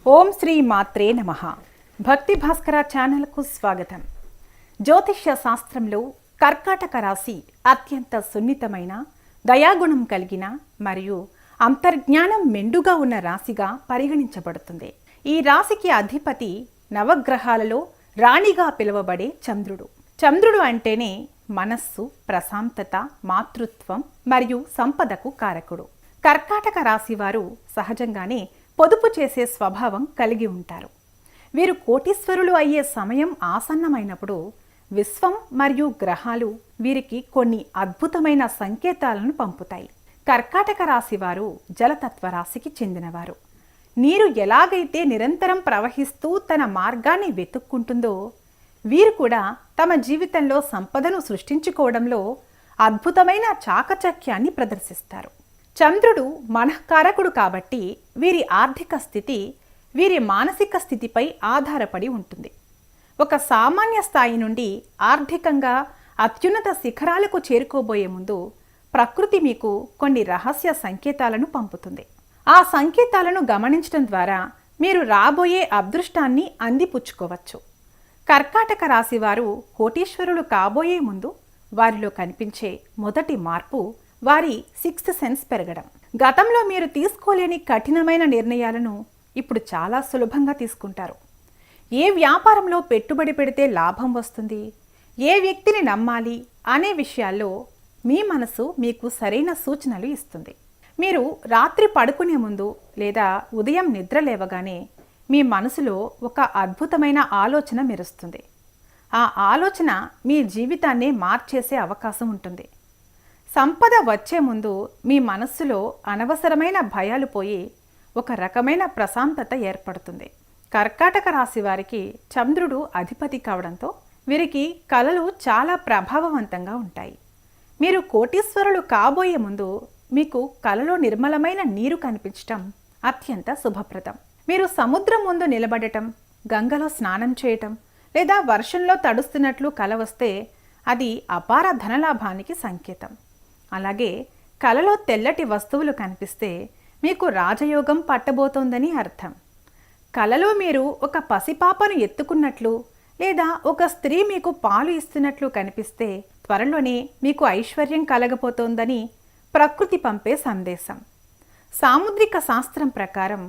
ఓం శ్రీ మాత్రే నమః. భక్తి భాస్కర ఛానల్కు స్వాగతం. జ్యోతిష్య శాస్త్రంలో కర్కాటక రాశి అత్యంత సున్నితమైన, దయాగుణం కలిగిన మరియు అంతర్జ్ఞానం మెండుగా ఉన్న రాశిగా పరిగణించబడుతుంది. ఈ రాశికి అధిపతి నవగ్రహాలలో రాణిగా పిలువబడే చంద్రుడు. చంద్రుడు అంటేనే మనస్సు, ప్రశాంతత, మాతృత్వం మరియు సంపదకు కారకుడు. కర్కాటక రాశి వారు సహజంగానే పొదుపు చేసే స్వభావం కలిగి ఉంటారు. వీరు కోటీశ్వరులు అయ్యే సమయం ఆసన్నమైనప్పుడు విశ్వం మరియు గ్రహాలు వీరికి కొన్ని అద్భుతమైన సంకేతాలను పంపుతాయి. కర్కాటక రాశి వారు జలతత్వ రాశికి చెందినవారు. నీరు ఎలాగైతే నిరంతరం ప్రవహిస్తూ తన మార్గాన్ని వెతుక్కుంటుందో, వీరు కూడా తమ జీవితంలో సంపదను సృష్టించుకోవడంలో అద్భుతమైన చాకచక్యాన్ని ప్రదర్శిస్తారు. చంద్రుడు మనఃకారకుడు కాబట్టి వీరి ఆర్థిక స్థితి వీరి మానసిక స్థితిపై ఆధారపడి ఉంటుంది. ఒక సామాన్య స్థాయి నుండి ఆర్థికంగా అత్యున్నత శిఖరాలకు చేరుకోబోయే ముందు ప్రకృతి మీకు కొన్ని రహస్య సంకేతాలను పంపుతుంది. ఆ సంకేతాలను గమనించడం ద్వారా మీరు రాబోయే అదృష్టాన్ని అందిపుచ్చుకోవచ్చు. కర్కాటక రాశి వారు కోటీశ్వరులు కాబోయే ముందు వారిలో కనిపించే మొదటి మార్పు వారి సిక్స్త్ సెన్స్ పెరగడం. గతంలో మీరు తీసుకోలేని కఠినమైన నిర్ణయాలను ఇప్పుడు చాలా సులభంగా తీసుకుంటారు. ఏ వ్యాపారంలో పెట్టుబడి పెడితే లాభం వస్తుంది, ఏ వ్యక్తిని నమ్మాలి అనే విషయాల్లో మీ మనసు మీకు సరైన సూచనలు ఇస్తుంది. మీరు రాత్రి పడుకునే ముందు లేదా ఉదయం నిద్ర లేవగానే మీ మనసులో ఒక అద్భుతమైన ఆలోచన మెరుస్తుంది. ఆ ఆలోచన మీ జీవితాన్నే మార్చేసే అవకాశం ఉంటుంది. సంపద వచ్చే ముందు మీ మనస్సులో అనవసరమైన భయాలు పోయి ఒక రకమైన ప్రశాంతత ఏర్పడుతుంది. కర్కాటక రాశి వారికి చంద్రుడు అధిపతి కావడంతో వీరికి కలలు చాలా ప్రభావవంతంగా ఉంటాయి. మీరు కోటీశ్వరులు కాబోయే ముందు మీకు కలలో నిర్మలమైన నీరు కనిపించటం అత్యంత శుభప్రదం. మీరు సముద్రం ముందు నిలబడటం, గంగలో స్నానం చేయటం లేదా వర్షంలో తడుస్తున్నట్లు కల వస్తే అది అపార ధనలాభానికి సంకేతం. అలాగే కలలో తెల్లటి వస్తువులు కనిపిస్తే మీకు రాజయోగం పట్టబోతోందని అర్థం. కలలో మీరు ఒక పసిపాపను ఎత్తుకున్నట్లు లేదా ఒక స్త్రీ మీకు పాలు ఇస్తున్నట్లు కనిపిస్తే త్వరలోనే మీకు ఐశ్వర్యం కలగబోతోందని ప్రకృతి పంపే సందేశం. సాముద్రిక శాస్త్రం ప్రకారం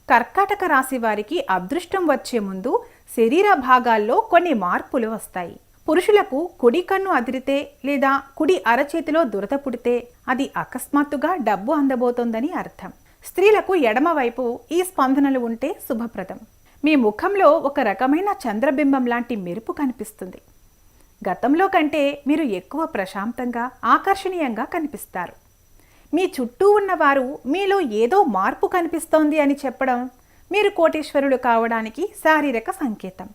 కర్కాటక రాశి వారికి అదృష్టం వచ్చే ముందు శరీర భాగాల్లో కొన్ని మార్పులు వస్తాయి. పురుషులకు కుడి కన్ను అదిరితే లేదా కుడి అరచేతిలో దురద పుడితే అది అకస్మాత్తుగా డబ్బు అందబోతోందని అర్థం. స్త్రీలకు ఎడమవైపు ఈ స్పందనలు ఉంటే శుభప్రదం. మీ ముఖంలో ఒక రకమైన చంద్రబింబం లాంటి మెరుపు కనిపిస్తుంది. గతంలో కంటే మీరు ఎక్కువ ప్రశాంతంగా, ఆకర్షణీయంగా కనిపిస్తారు. మీ చుట్టూ ఉన్నవారు మీలో ఏదో మార్పు కనిపిస్తోంది అని చెప్పడం మీరు కోటీశ్వరులు కావడానికి శారీరక సంకేతం.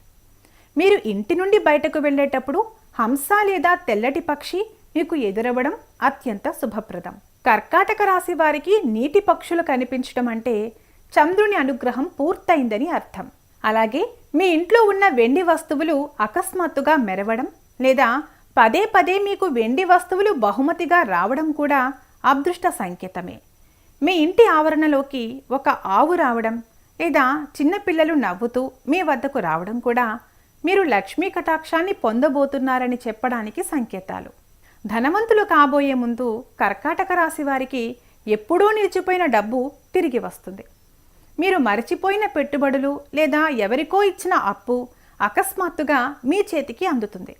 మీరు ఇంటి నుండి బయటకు వెళ్ళేటప్పుడు హంస లేదా తెల్లటి పక్షి మీకు ఎదురవ్వడం అత్యంత శుభప్రదం. కర్కాటక రాశి వారికి నీటి పక్షులు కనిపించడం అంటే చంద్రుని అనుగ్రహం పూర్తయిందని అర్థం. అలాగే మీ ఇంట్లో ఉన్న వెండి వస్తువులు అకస్మాత్తుగా మెరవడం లేదా పదే పదే మీకు వెండి వస్తువులు బహుమతిగా రావడం కూడా అదృష్ట సంకేతమే. మీ ఇంటి ఆవరణలోకి ఒక ఆవు రావడం లేదా చిన్నపిల్లలు నవ్వుతూ మీ వద్దకు రావడం కూడా మీరు లక్ష్మీ కటాక్షాన్ని పొందబోతున్నారని చెప్పడానికి సంకేతాలు. ధనవంతులు కాబోయే ముందు కర్కాటక రాశి వారికి ఎప్పుడూ నిలిచిపోయిన డబ్బు తిరిగి వస్తుంది. మీరు మరచిపోయిన పెట్టుబడులు లేదా ఎవరికో ఇచ్చిన అప్పు అకస్మాత్తుగా మీ చేతికి అందుతుంది.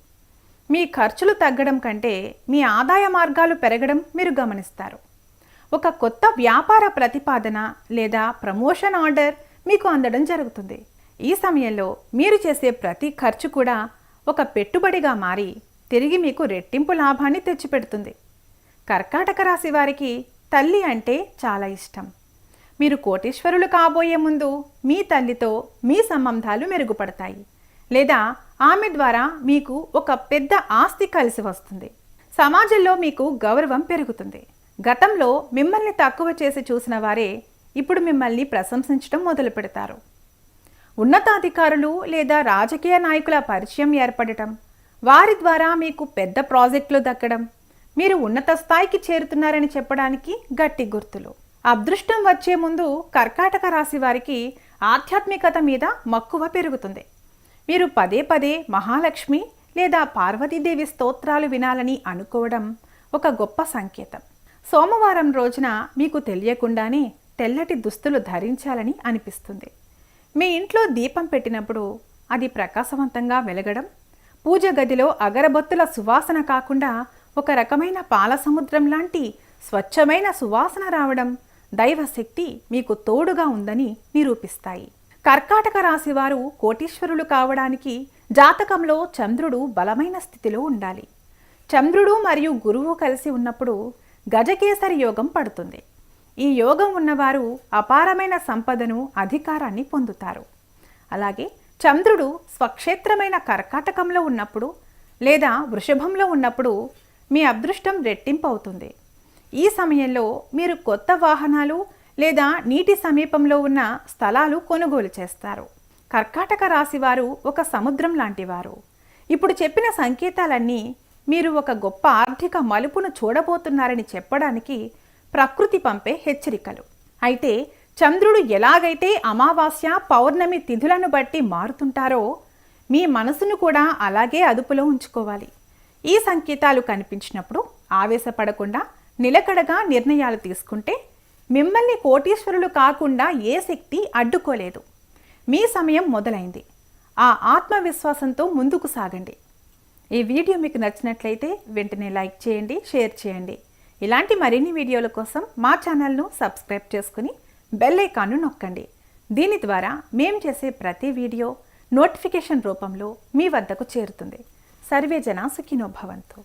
మీ ఖర్చులు తగ్గడం కంటే మీ ఆదాయ మార్గాలు పెరగడం మీరు గమనిస్తారు. ఒక కొత్త వ్యాపార ప్రతిపాదన లేదా ప్రమోషన్ ఆర్డర్ మీకు అందడం జరుగుతుంది. ఈ సమయంలో మీరు చేసే ప్రతి ఖర్చు కూడా ఒక పెట్టుబడిగా మారి తిరిగి మీకు రెట్టింపు లాభాన్ని తెచ్చిపెడుతుంది. కర్కాటక రాశి వారికి తల్లి అంటే చాలా ఇష్టం. మీరు కోటీశ్వరులు కాబోయే ముందు మీ తల్లితో మీ సంబంధాలు మెరుగుపడతాయి లేదా ఆమె ద్వారా మీకు ఒక పెద్ద ఆస్తి కలిసి వస్తుంది. సమాజంలో మీకు గౌరవం పెరుగుతుంది. గతంలో మిమ్మల్ని తక్కువ చేసి చూసిన వారే ఇప్పుడు మిమ్మల్ని ప్రశంసించడం మొదలు పెడతారు. ఉన్నతాధికారులు లేదా రాజకీయ నాయకుల పరిచయం ఏర్పడటం, వారి ద్వారా మీకు పెద్ద ప్రాజెక్టులు దక్కడం మీరు ఉన్నత స్థాయికి చేరుతున్నారని చెప్పడానికి గట్టి గుర్తులు. అదృష్టం వచ్చే ముందు కర్కాటక రాశి వారికి ఆధ్యాత్మికత మీద మక్కువ పెరుగుతుంది. మీరు పదే పదే మహాలక్ష్మి లేదా పార్వతీదేవి స్తోత్రాలు వినాలని అనుకోవడం ఒక గొప్ప సంకేతం. సోమవారం రోజున మీకు తెలియకుండానే తెల్లటి దుస్తులు ధరించాలని అనిపిస్తుంది. మీ ఇంట్లో దీపం పెట్టినప్పుడు అది ప్రకాశవంతంగా వెలగడం, పూజ గదిలో అగరబత్తుల సువాసన కాకుండా ఒక రకమైన పాల సముద్రం లాంటి స్వచ్ఛమైన సువాసన రావడం దైవశక్తి మీకు తోడుగా ఉందని నిరూపిస్తాయి. కర్కాటక రాశి వారు కోటీశ్వరులు కావడానికి జాతకంలో చంద్రుడు బలమైన స్థితిలో ఉండాలి. చంద్రుడు మరియు గురువు కలిసి ఉన్నప్పుడు గజకేసరి యోగం పడుతుంది. ఈ యోగం ఉన్నవారు అపారమైన సంపదను, అధికారాన్ని పొందుతారు. అలాగే చంద్రుడు స్వక్షేత్రమైన కర్కాటకంలో ఉన్నప్పుడు లేదా వృషభంలో ఉన్నప్పుడు మీ అదృష్టం రెట్టింపు అవుతుంది. ఈ సమయంలో మీరు కొత్త వాహనాలు లేదా నీటి సమీపంలో ఉన్న స్థలాలు కొనుగోలు చేస్తారు. కర్కాటక రాశివారు ఒక సముద్రం లాంటివారు. ఇప్పుడు చెప్పిన సంకేతాలన్నీ మీరు ఒక గొప్ప ఆర్థిక మలుపును చూడబోతున్నారని చెప్పడానికి ప్రకృతి పంపే హెచ్చరికలు. అయితే చంద్రుడు ఎలాగైతే అమావాస్య, పౌర్ణమి తిథులను బట్టి మారుతుంటారో మీ మనసును కూడా అలాగే అదుపులో ఉంచుకోవాలి. ఈ సంకేతాలు కనిపించినప్పుడు ఆవేశపడకుండా నిలకడగా నిర్ణయాలు తీసుకుంటే మిమ్మల్ని కోటీశ్వరులు కాకుండా ఏ శక్తి అడ్డుకోలేదు. మీ సమయం మొదలైంది. ఆ ఆత్మవిశ్వాసంతో ముందుకు సాగండి. ఈ వీడియో మీకు నచ్చినట్లయితే వెంటనే లైక్ చేయండి, షేర్ చేయండి. ఇలాంటి మరిన్ని వీడియోల కోసం మా ఛానల్ను సబ్స్క్రైబ్ చేసుకుని బెల్ ఐకాన్ను నొక్కండి. దీని ద్వారా మేము చేసే ప్రతి వీడియో నోటిఫికేషన్ రూపంలో మీ వద్దకు చేరుతుంది. సర్వే జనా సుఖినో భవంతు.